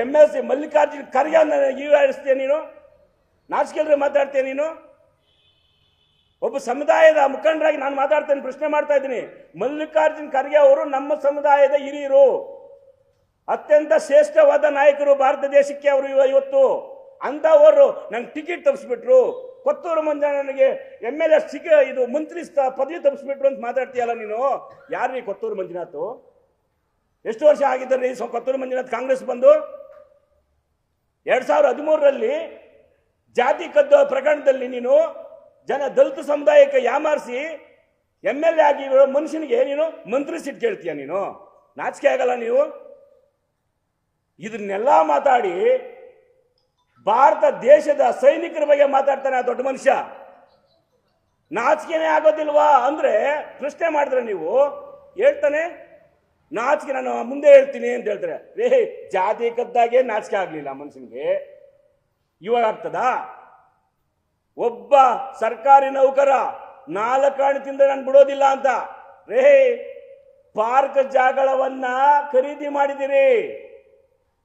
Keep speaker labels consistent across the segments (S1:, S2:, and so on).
S1: MLC Mallikarjun Kharge ಈಡಾಡಿಸ್ತೀಯ ನೀನು? ನಾಚಿಕೆಲ್ರೆ ಮಾತಾಡ್ತೀಯ ನೀನು? ಒಬ್ಬ ಸಮುದಾಯದ ಮುಖಂಡರಾಗಿ ನಾನು ಮಾತಾಡ್ತೇನೆ, ಪ್ರಶ್ನೆ ಮಾಡ್ತಾ ಇದ್ದೀನಿ. ಮಲ್ಲಿಕಾರ್ಜುನ್ ಖರ್ಗೆ ಅವರು ನಮ್ಮ ಸಮುದಾಯದ ಹಿರಿಯರು, ಅತ್ಯಂತ ಶ್ರೇಷ್ಠವಾದ ನಾಯಕರು ಭಾರತ ದೇಶಕ್ಕೆ ಅವರು. ಇವತ್ತು ಅಂತವರು ನಂಗೆ ಟಿಕೆಟ್ ತಪ್ಪಿಸ್ಬಿಟ್ರು, ಕೊತ್ತೂರು ಮಂಜಣ್ಣನಿಗೆ MLA ಇದು ಮಂತ್ರಿ ಪದವಿ ತಪ್ಪಿಸ್ಬಿಟ್ರು ಅಂತ ಮಾತಾಡ್ತೀಯಲ್ಲ ನೀನು. ಯಾರ್ರೀ ಕೊತ್ತೂರು ಮಂಜುನಾಥ್? ಎಷ್ಟು ವರ್ಷ ಆಗಿದ್ದಾರೆ ಕೊತ್ತೂರು ಮಂಜುನಾಥ್ ಕಾಂಗ್ರೆಸ್ ಬಂದು? 2013ರಲ್ಲಿ ಜಾತಿ ಕದ್ದು ಪ್ರಕರಣದಲ್ಲಿ ನೀನು ದಲಿತ ಸಮುದಾಯಕ್ಕೆ ಯಾಮಾರಿಸಿ MLA ಆಗಿರೋ ಮನುಷ್ಯನಿಗೆ ನೀನು ಮಂತ್ರಿ ಸೀಟ್ ಕೇಳ್ತೀಯ ನೀನು? ನಾಚಿಕೆ ಆಗಲ್ಲ ನೀವು? ಇದನ್ನೆಲ್ಲ ಮಾತಾಡಿ ಭಾರತ ದೇಶದ ಸೈನಿಕರ ಬಗ್ಗೆ ಮಾತಾಡ್ತಾನೆ ಆ ದೊಡ್ಡ ಮನುಷ್ಯ. ನಾಚಿಕೆನೇ ಆಗೋದಿಲ್ವಾ ಅಂದ್ರೆ ಪ್ರಶ್ನೆ ಮಾಡಿದ್ರೆ ನೀವು ಹೇಳ್ತಾನೆ ನಾಚಿಕೆ ನಾನು ಮುಂದೆ ಹೇಳ್ತೀನಿ ಅಂತ ಹೇಳ್ತಾರೆ. ಜಾತಿ ಕದ್ದಾಗೆ ನಾಚಿಕೆ ಆಗ್ಲಿಲ್ಲ ಮನುಷ್ಯನಿಗೆ, ಇವಾಗ ಆಗ್ತದಾ? ಒಬ್ಬ ಸರ್ಕಾರಿ ನೌಕರ 4 ಹಣ್ಣು ತಿಂದ್ರೆ ನಾನು ಬಿಡೋದಿಲ್ಲ ಅಂತ ಪಾರ್ಕ್ ಜಾಗವನ್ನ ಖರೀದಿ ಮಾಡಿದಿರಿ.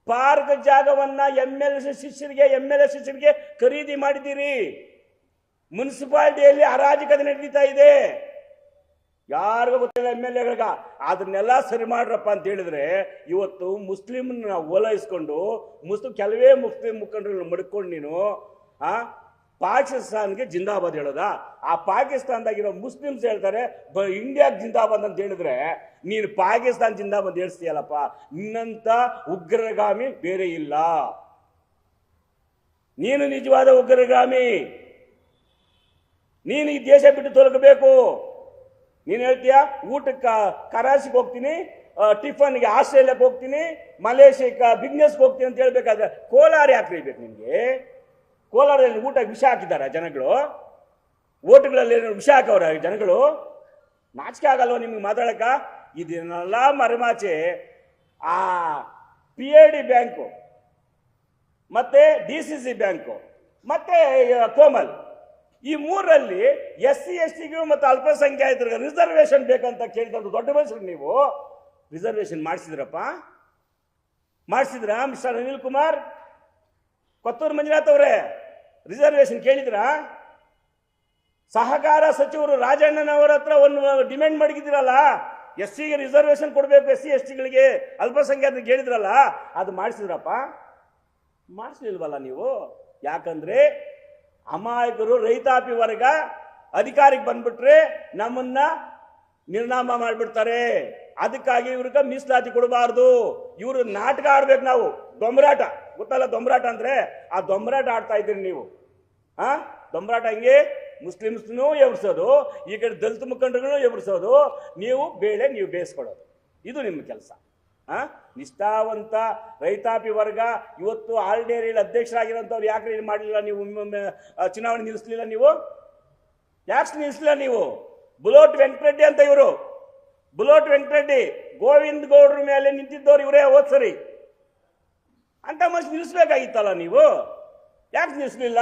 S1: ಪಾರ್ಕ್ ಜಾಗವನ್ನ MLA ಶಿಷ್ಯರಿಗೆ ಖರೀದಿ ಮಾಡಿದ್ದೀರಿ. ಮುನ್ಸಿಪಾಲಿಟಿಯಲ್ಲಿ ಹರಾಜು ನಡೀತಾ ಇದೆ, ಯಾರಿಗೂ ಗೊತ್ತಿಲ್ಲ MLAಗಳಿಗೆ. ಅದನ್ನೆಲ್ಲ ಸರಿ ಮಾಡ್ರಪ್ಪ ಅಂತ ಹೇಳಿದ್ರೆ ಇವತ್ತು ಮುಸ್ಲಿಮ್ನ ಓಲೈಸ್ಕೊಂಡು ಕೆಲವೇ ಮುಸ್ಲಿಂ ಮುಖಂಡರನ್ನು ಮಡ್ಕೊಂಡು ನೀನು ಪಾಕಿಸ್ತಾನ್ಗೆ ಜಿಂದಾಬಾದ್ ಹೇಳೋದ? ಆ ಪಾಕಿಸ್ತಾನದಾಗಿರೋ ಮುಸ್ಲಿಮ್ಸ್ ಹೇಳ್ತಾರೆ ಇಂಡಿಯಾಗೆ ಜಿಂದಾಬಾದ್ ಅಂತ ಹೇಳಿದ್ರೆ ನೀನು ಪಾಕಿಸ್ತಾನ ಜಿಂದಾಬಾದ್ ಹೇಳ್ತೀಯಲ್ಲಪ್ಪ. ನಿನ್ನಂತ ಉಗ್ರಗಾಮಿ ಬೇರೆ ಇಲ್ಲ. ನೀನು ನಿಜವಾದ ಉಗ್ರಗಾಮಿ. ನೀನು ಈ ದೇಶ ಬಿಟ್ಟು ತೊಲಗಬೇಕು. ನೀನು ಹೇಳ್ತೀಯ ಊಟಕ್ಕೆ ಕರಾಚಿಗೆ ಹೋಗ್ತೀನಿ, ಟಿಫನ್ಗೆ ಆಸ್ಟ್ರೇಲಿಯಾಕ್ಕೆ ಹೋಗ್ತೀನಿ, ಮಲೇಷಿಯಾಕ್ಕೆ ಬಿಸ್ನೆಸ್ಗೆ ಹೋಗ್ತೀನಿ ಅಂತ ಹೇಳ್ಬೇಕಾದ್ರೆ ಕೋಲಾರ ಯಾಕೆ ಇರ್ಬೇಕು ನಿಮಗೆ? ಕೋಲಾರದಲ್ಲಿ ಊಟ ವಿಷ ಹಾಕಿದ್ದಾರೆ ಜನಗಳು, ಓಟುಗಳಲ್ಲಿ ವಿಷ ಹಾಕವ್ರ ಜನಗಳು. ನಾಚಿಕೆ ಆಗಲ್ವ ನಿಮ್ಗೆ ಮಾತಾಡಕ? ಇದನ್ನೆಲ್ಲ ಮರೆಮಾಚೆ ಆ PID ಬ್ಯಾಂಕು ಮತ್ತೆ DCC ಬ್ಯಾಂಕು ಮತ್ತೆ ಕೋಮಲ್, ಈ 3ರಲ್ಲಿ SC STಗೂ ಮತ್ತು ಅಲ್ಪಸಂಖ್ಯಾತರಿಗೆ ರಿಸರ್ವೇಶನ್ ಬೇಕಂತ ಕೇಳಿದಂತ ದೊಡ್ಡ ಮನುಷ್ಯರು ನೀವು. ರಿಸರ್ವೇಶನ್ ಮಾಡಿಸಿದ್ರಪ್ಪ? ಮಾಡಿಸಿದ್ರ ಮಿಸ್ಟರ್ ಅನಿಲ್ ಕುಮಾರ್? ಕೊತ್ತೂರು ಮಂಜುನಾಥ್ ಅವರೇ ರಿಸರ್ವೇಶನ್ ಕೇಳಿದ್ರ? ಸಹಕಾರ ಸಚಿವರು ರಾಜಣ್ಣನವರ ಹತ್ರ ಒಂದು ಡಿಮ್ಯಾಂಡ್ ಮಾಡಿದ್ದೀರಲ್ಲ, SCಗೆ ರಿಸರ್ವೇಶನ್ ಕೊಡಬೇಕು, SC STಗಳಿಗೆ ಅಲ್ಪಸಂಖ್ಯಾತರಿಗೆ ಹೇಳಿದ್ರಲ್ಲ, ಅದು ಮಾಡಿಸಿದ್ರಪ್ಪ? ಮಾಡಿಸ್ಲಿಲ್ವಲ್ಲ ನೀವು. ಯಾಕಂದ್ರೆ ಅಮಾಯಕರು ರೈತಾಪಿ ವರ್ಗ ಅಧಿಕಾರಿಗೆ ಬಂದ್ಬಿಟ್ರೆ ನಮ್ಮನ್ನ ನಿರ್ನಾಮ ಮಾಡಿಬಿಡ್ತಾರೆ. ಅದಕ್ಕಾಗಿ ಇವ್ರಿಗೆ ಮೀಸಲಾತಿ ಕೊಡಬಾರ್ದು. ಇವರು ನಾಟಕ ಆಡ್ಬೇಕು. ನಾವು ದೊಂಬರಾಟ ಗೊತ್ತಲ್ಲ, ದೊಂಬರಾಟ ಅಂದ್ರೆ ಆ ದೊಂಬರಾಟ ಆಡ್ತಾ ಇದ್ದೀರಿ ನೀವು. ದೊಂಬರಾಟ ಹಂಗೆ ಮುಸ್ಲಿಮ್ಸ್ನೂ ಎಬ್ರಿಸೋದು, ಈ ಕಡೆ ದಲಿತ ಮುಖಂಡರುಗಳು ಎಬ್ರಿಸೋದು, ನೀವು ಬೇಯಿಸ್ಕೊಡೋದು. ಇದು ನಿಮ್ಮ ಕೆಲಸ. ನಿಷ್ಠಾವಂತ ರೈತಾಪಿ ವರ್ಗ ಇವತ್ತು ಆಲ್ ಡೇರಿಯಲ್ಲಿ ಅಧ್ಯಕ್ಷರಾಗಿರೋಂಥವ್ರು ಯಾಕೆ ಮಾಡಲಿಲ್ಲ ನೀವು? ಚುನಾವಣೆ ನಿಲ್ಲಿಸಲಿಲ್ಲ ನೀವು? ಯಾಕೆ ನಿಲ್ಲಿಸಲಿಲ್ಲ ನೀವು? ಬುಲೋಟ್ ವೆಂಕಟರೆಡ್ಡಿ ಅಂತ ಇವರು, ಬುಲೋಟ್ ವೆಂಕಟರೆಡ್ಡಿ ಗೋವಿಂದ ಗೌಡ್ರ ಮೇಲೆ ನಿಂತಿದ್ದವ್ರು ಇವರೇ ಹೋದ್ಸರಿ. ಅಂತ ಮನುಷ್ಯ ನಿಲ್ಲಿಸ್ಬೇಕಾಗಿತ್ತಲ್ಲ ನೀವು, ಯಾಕೆ ನಿಲ್ಲಿಸಲಿಲ್ಲ?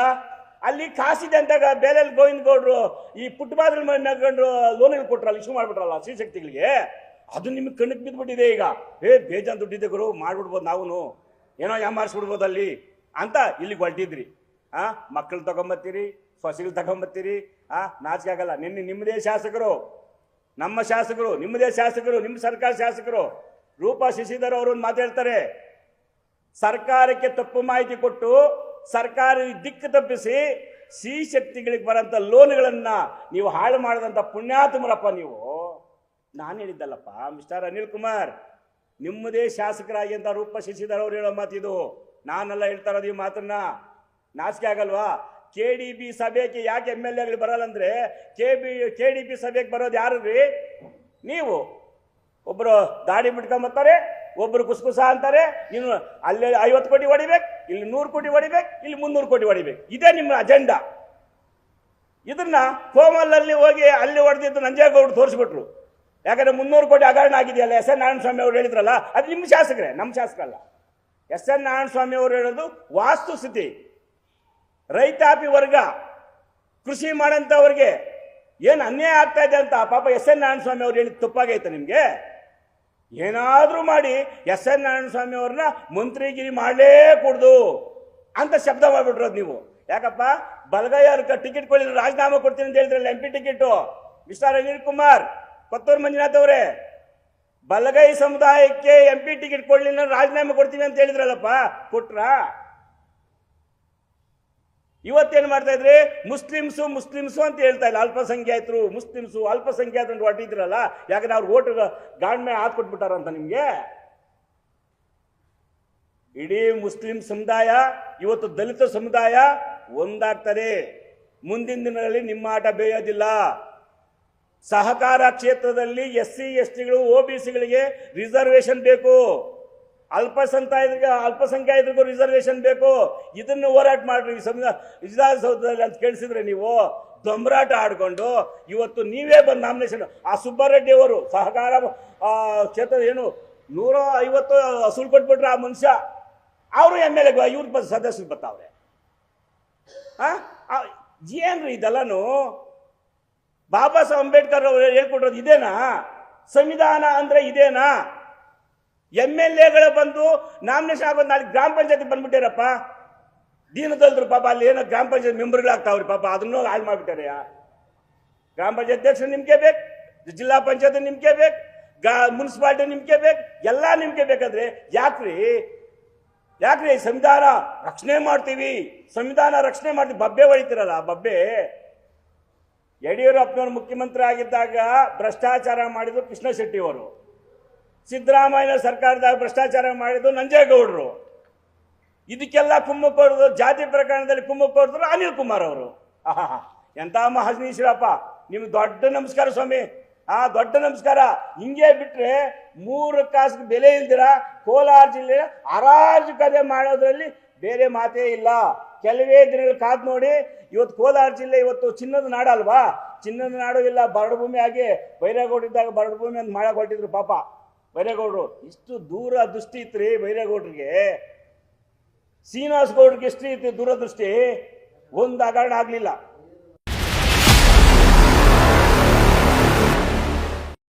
S1: ಅಲ್ಲಿ ಕಾಸಿದೆ ಅಂತ ಬೇಲೆಯಲ್ಲಿ ಗೋವಿಂದ ಗೌಡ್ರು ಈ ಪುಟ್ಟಬಾದ್ರ ನಗಂಡ್ರು ಲೋನ್ಗಳು ಕೊಟ್ರಲ್ಲ, ಇಶ್ಯೂ ಮಾಡ್ಬಿಟ್ರಲ್ಲ ಶ್ರೀಶಕ್ತಿಗಳಿಗೆ, ಅದು ನಿಮಗೆ ಕಣ್ಣಿಗೆ ಬಿದ್ದುಬಿಟ್ಟಿದೆ ಈಗ. ಬೇಜಾನ್ ದುಡ್ಡಿದೆ ಗುರು, ಮಾಡ್ಬಿಡ್ಬೋದು ನಾವು, ಏನೋ ಯಾಮಾರಿಸ್ಬಿಡ್ಬೋದು ಅಲ್ಲಿ ಅಂತ ಇಲ್ಲಿಗೆ ಹೊರಟಿದ್ರಿ. ಮಕ್ಕಳು ತಗೊಂಬತ್ತೀರಿ, ಸೊಸೆಗಳು ತಗೊಂಬತ್ತೀರಿ. ನಾಚಿಕೆ ಆಗಲ್ಲ? ನಿಮ್ಮದೇ ಶಾಸಕರು, ನಮ್ಮ ಶಾಸಕರು, ನಿಮ್ಮದೇ ಶಾಸಕರು, ನಿಮ್ಮ ಸರ್ಕಾರ ಶಾಸಕರು ರೂಪಾ ಶಶಿಧರ್ ಅವರು ಒಂದು ಮಾತಾಡ್ತಾರೆ, ಸರ್ಕಾರಕ್ಕೆ ತಪ್ಪು ಮಾಹಿತಿ ಕೊಟ್ಟು ಸರ್ಕಾರ ದಿಕ್ಕು ತಪ್ಪಿಸಿ ಶ್ರೀಶಕ್ತಿಗಳಿಗೆ ಬರೋಂಥ ಲೋನ್ಗಳನ್ನ ನೀವು ಹಾಳು ಮಾಡಿದಂಥ ಪುಣ್ಯಾತ್ಮರಪ್ಪ ನೀವು. ನಾನು ಹೇಳಿದ್ದಲ್ಲಪ್ಪ ಮಿಸ್ಟರ್ ಅನಿಲ್ ಕುಮಾರ್, ನಿಮ್ಮದೇ ಶಾಸಕರಾಗಿ ಅಂತ ರೂಪಾ ಶಶಿಧರ್ ಅವರು ಹೇಳೋ ಮಾತಿದು, ನಾನೆಲ್ಲ ಹೇಳ್ತಾ ಇರೋದು ಈ ಮಾತನ್ನ. ನಾಚಿಕೆ ಆಗಲ್ವಾ? KDB ಸಭೆಗೆ ಯಾಕೆ MLAಗಳು ಬರಲ್ಲಂದ್ರೆ KDB ಸಭೆಗೆ ಬರೋದು ಯಾರು ರೀ? ನೀವು. ಒಬ್ಬರು ದಾಡಿ ಬಿಟ್ಕೊಂಬರ್ತಾರೆ, ಒಬ್ಬರು ಕುಸ್ಕುಸ ಅಂತಾರೆ. ನೀನು ಅಲ್ಲಿ 50 ಕೋಟಿ ಹೊಡಿಬೇಕು, ಇಲ್ಲಿ 100 ಕೋಟಿ ಹೊಡಿಬೇಕು, ಇಲ್ಲಿ 300 ಕೋಟಿ ಹೊಡಿಬೇಕು. ಇದೇ ನಿಮ್ಮ ಅಜೆಂಡಾ. ಇದನ್ನ ಕೋಮಲಲ್ಲಿ ಹೋಗಿ ಅಲ್ಲಿ ಹೊಡೆದಿದ್ದು ನಂಜೇಗೌಡರು ತೋರಿಸ್ಬಿಟ್ರು. ಯಾಕಂದ್ರೆ 300 ಕೋಟಿ ಹಗರಣ ಆಗಿದೆಯಲ್ಲ, SN ನಾರಾಯಣಸ್ವಾಮಿ ಅವರು ಹೇಳಿದ್ರಲ್ಲ, ಅದು ನಿಮ್ಮ ಶಾಸಕರೇ, ನಮ್ಮ ಶಾಸಕರಲ್ಲ. SN ನಾರಾಯಣಸ್ವಾಮಿ ಅವರು ಹೇಳೋದು ವಾಸ್ತುಸ್ಥಿತಿ. ರೈತಾಪಿ ವರ್ಗ ಕೃಷಿ ಮಾಡೋಂಥವ್ರಿಗೆ ಏನು ಅನ್ಯಾಯ ಆಗ್ತಾ ಇದೆ ಅಂತ ಪಾಪ SN ನಾರಾಯಣಸ್ವಾಮಿ ಅವ್ರು ಹೇಳಿದ ತಪ್ಪಾಗೈತೆ ನಿಮಗೆ? ಏನಾದ್ರೂ ಮಾಡಿ ಎಸ್ ಎನ್ ನಾರಾಯಣಸ್ವಾಮಿ ಅವ್ರನ್ನ ಮಂತ್ರಿಗಿರಿ ಮಾಡಲೇ ಕೂಡ್ದು ಅಂತ ಶಬ್ದ ಮಾಡ್ಬಿಟ್ರೋದು ನೀವು. ಯಾಕಪ್ಪ ಬಲಗೈ ಅವ್ರ ಟಿಕೆಟ್ ಕೊಡಿ ರಾಜೀನಾಮೆ ಕೊಡ್ತೀನಿ ಅಂತ ಹೇಳಿದ್ರಲ್ಲ MP ticket mister Anil Kumar Kothur Manjunath ಅವರೇ, ಬಲಗೈ ಸಮುದಾಯಕ್ಕೆ MP ಟಿಕೆಟ್ ಕೊಡ್ಲಿಲ್ಲ ರಾಜೀನಾಮೆ ಕೊಡ್ತೀವಿ ಅಂತ ಹೇಳಿದ್ರಲ್ಲಪ್ಪ, ಕೊಟ್ರ? ಇವತ್ತೇನು ಮಾಡ್ತಾ ಇದ್ರಿ? ಮುಸ್ಲಿಮ್ಸು ಅಂತ ಹೇಳ್ತಾ ಇಲ್ಲ, ಅಲ್ಪಸಂಖ್ಯಾತರು ಮುಸ್ಲಿಮ್ಸು ಅಲ್ಪಸಂಖ್ಯಾತರು ಹೊಟ್ಟಿದ್ರಲ್ಲ, ಯಾಕಂದ್ರೆ ಅವ್ರ ಓಟ್ ಗಾಣ್ಮೆ ಹಾತ್ ಕೊಟ್ಬಿಟ್ಟಾರಂತ ನಿಮ್ಗೆ. ಇಡೀ ಮುಸ್ಲಿಂ ಸಮುದಾಯ ಇವತ್ತು ದಲಿತ ಸಮುದಾಯ ಒಂದಾಗ್ತದೆ. ಮುಂದಿನ ದಿನಗಳಲ್ಲಿ ನಿಮ್ಮ ಆಟ ಬೇಯೋದಿಲ್ಲ. ಸಹಕಾರ ಕ್ಷೇತ್ರದಲ್ಲಿ SC STಗಳು OBCಗಳಿಗೆ ರಿಸರ್ವೇಶನ್ ಬೇಕು, ಅಲ್ಪಸಂಖ್ಯಾತರಿಗೂ ರಿಸರ್ವೇಶನ್ ಬೇಕು. ಇದನ್ನು ಹೋರಾಟ ಮಾಡ್ರಿ ವಿಧಾನಸೌಧದಲ್ಲಿ ಅಂತ ಕೇಳಿಸಿದ್ರೆ ನೀವು ದೊಂಬರಾಟ ಆಡ್ಕೊಂಡು ಇವತ್ತು ನೀವೇ ಬಂದು ನಾಮಿನೇಷನ್. ಆ ಸುಬ್ಬಾರೆಡ್ಡಿ ಅವರು ಸಹಕಾರ ಕ್ಷೇತ್ರ ಏನು 150 ಅಸೂಲ್ ಕೊಟ್ಬಿಟ್ರೆ ಆ ಮನುಷ್ಯ, ಅವರು MLA ಇವ್ರ ಸದಸ್ಯರು ಬರ್ತಾವ್ರೆ. ಏನ್ರಿ ಇದೆಲ್ಲಾನು? ಬಾಬಾ ಸಾಹೇಬ್ ಅಂಬೇಡ್ಕರ್ ಅವರು ಹೇಳ್ಕೊಟ್ರೋದು ಇದೇನಾ? ಸಂವಿಧಾನ ಅಂದ್ರೆ ಇದೇನಾ? MLAಗಳು ಬಂದು ನಾಮಿನೇಷನ್ ಆಗೋದು ನಾಳೆ ಗ್ರಾಮ ಪಂಚಾಯತಿ ಬಂದ್ಬಿಟ್ಟಾರಪ್ಪ. ದೀನದಲ್ದ್ರು ಪಾಪ ಅಲ್ಲಿ ಏನೋ ಗ್ರಾಮ ಪಂಚಾಯತ್ ಮೆಂಬರ್ಗಳಾಗ್ತಾವ್ರಿ ಪಾಪ, ಅದನ್ನು ಹಾಳು ಮಾಡ್ಬಿಟ್ಟಾರೆ. ಗ್ರಾಮ ಪಂಚಾಯತ್ ಅಧ್ಯಕ್ಷರು ನಿಮ್ಗೆ ಬೇಕು, ಜಿಲ್ಲಾ ಪಂಚಾಯತ್ ನಿಮ್ಗೆ ಬೇಕು, ಮುನ್ಸಿಪಾಲಿಟಿ ನಿಮ್ಗೆ ಬೇಕು, ಎಲ್ಲ ನಿಮ್ಗೆ ಬೇಕಾದ್ರೆ ಯಾಕ್ರಿ ಸಂವಿಧಾನ ರಕ್ಷಣೆ ಮಾಡ್ತೀವಿ, ಸಂವಿಧಾನ ರಕ್ಷಣೆ ಮಾಡ್ತೀವಿ ಬಬ್ಬೆ ಹೊಡಿತೀರಲ್ಲ ಬಬ್ಬೆ. ಯಡಿಯೂರಪ್ಪನವರು ಮುಖ್ಯಮಂತ್ರಿ ಆಗಿದ್ದಾಗ ಭ್ರಷ್ಟಾಚಾರ ಮಾಡಿದ್ರು ಕೃಷ್ಣ ಶೆಟ್ಟಿ ಅವರು, ಸಿದ್ದರಾಮಯ್ಯ ಸರ್ಕಾರದಾಗ ಭ್ರಷ್ಟಾಚಾರ ಮಾಡಿದ್ರು ನಂಜೇಗೌಡರು, ಇದಕ್ಕೆಲ್ಲ ಕುಮ್ಮಕ್ಕು ಕೊಡೋದು ಜಾತಿ ಪ್ರಕರಣದಲ್ಲಿ ಕುಮ್ಮಕ್ಕು ಕೊಡಿದ್ರು ಅನಿಲ್ ಕುಮಾರ್ ಅವರು. ಎಂತ ಮಹಾನೀಶ್ವರಪ್ಪ, ನಿಮ್ಗೆ ದೊಡ್ಡ ನಮಸ್ಕಾರ ಸ್ವಾಮಿ, ದೊಡ್ಡ ನಮಸ್ಕಾರ. ಹಿಂಗೆ ಬಿಟ್ರೆ 3 ಕಾಸಿಗೆ ಬೆಲೆ ಇಲ್ದಿರ ಕೋಲಾರ ಜಿಲ್ಲೆ ಹರಾಜು ಕದೆ ಮಾಡೋದ್ರಲ್ಲಿ ಬೇರೆ ಮಾತೇ ಇಲ್ಲ. ಕೆಲವೇ ದಿನಗಳು ಕಾದ್ ನೋಡಿ. ಇವತ್ತು ಕೋಲಾರ ಜಿಲ್ಲೆ ಇವತ್ತು ಚಿನ್ನದ ನಾಡ ಅಲ್ವಾ? ಚಿನ್ನದ ನಾಡು ಇಲ್ಲ, ಬರಡು ಭೂಮಿ ಆಗಿ ಬೈರೇಗೌಡರಿದ್ದಾಗ ಬರಡು ಭೂಮಿ ಅಂತ ಮಾಡಕ್ ಹೊಟ್ಟಿದ್ರು ಪಾಪ ಬೈರೇಗೌಡರು. ಇಷ್ಟು ದೂರ ದೃಷ್ಟಿ ಇತ್ರಿ ಬೈರೇಗೌಡರಿಗೆ. ಶ್ರೀನಿವಾಸ ಗೌಡ್ರಿಗೆ ಎಷ್ಟು ಇತ್ತು ದೂರದೃಷ್ಟಿ? ಒಂದು ಹಗರಣ ಆಗ್ಲಿಲ್ಲ.